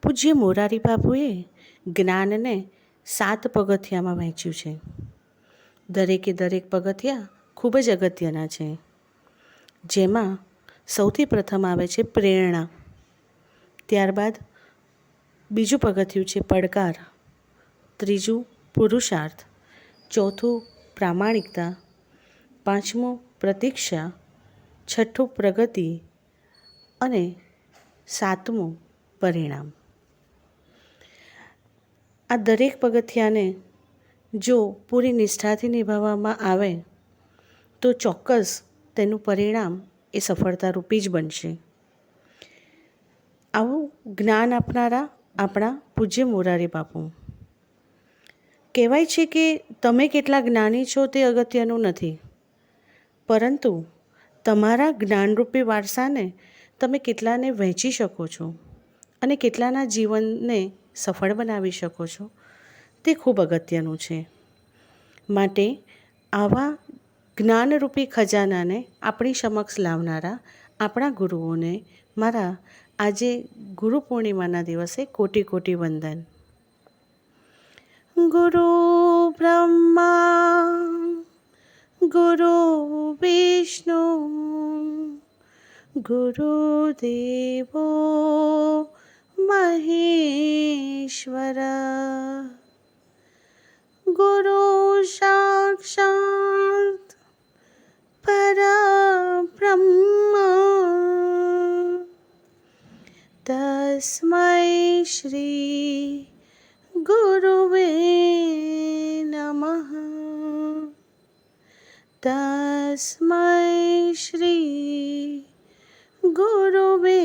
પૂજ્ય મોરારી બાપુએ જ્ઞાનને 7 પગથિયામાં વહેંચ્યું છે. દરેકે દરેક પગથિયા ખૂબ જ અગત્યના છે. જેમાં સૌથી પ્રથમ આવે છે પ્રેરણા, ત્યારબાદ બીજું પગથિયું છે પડકાર, ત્રીજું પુરુષાર્થ, ચોથું પ્રામાણિકતા, પાંચમું પ્રતીક્ષા, છઠ્ઠું પ્રગતિ અને સાતમું પરિણામ. આ દરેક પગથિયાને જો પૂરી નિષ્ઠાથી નિભાવવામાં આવે તો ચોક્કસ તેનું પરિણામ એ સફળતારૂપી જ બનશે. આવું જ્ઞાન આપનારા આપણા પૂજ્ય મોરારી બાપુ. કહેવાય છે કે તમે કેટલા જ્ઞાની છો તે અગત્યનું નથી, પરંતુ તમારા જ્ઞાનરૂપી વારસાને તમે કેટલાને વહેંચી શકો છો અને કેટલાના જીવનને સફળ બનાવી શકો છો તે ખૂબ અગત્યનું છે. માટે આવા જ્ઞાનરૂપી ખજાનાને આપણી સમક્ષ લાવનારા આપણા ગુરુઓને મારા આજે ગુરુ પૂર્ણિમાના દિવસે કોટી કોટી વંદન. ગુરુ બ્રહ્મા ગુરુ વિષ્ણુ ગુરુદેવો મહેશ્વર ગુરુ સાક્ષાત પરબ્રહ્મ તસ્મૈ શ્રી ગુરુવે નમઃ. તસ્મૈ શ્રી ગુરુવે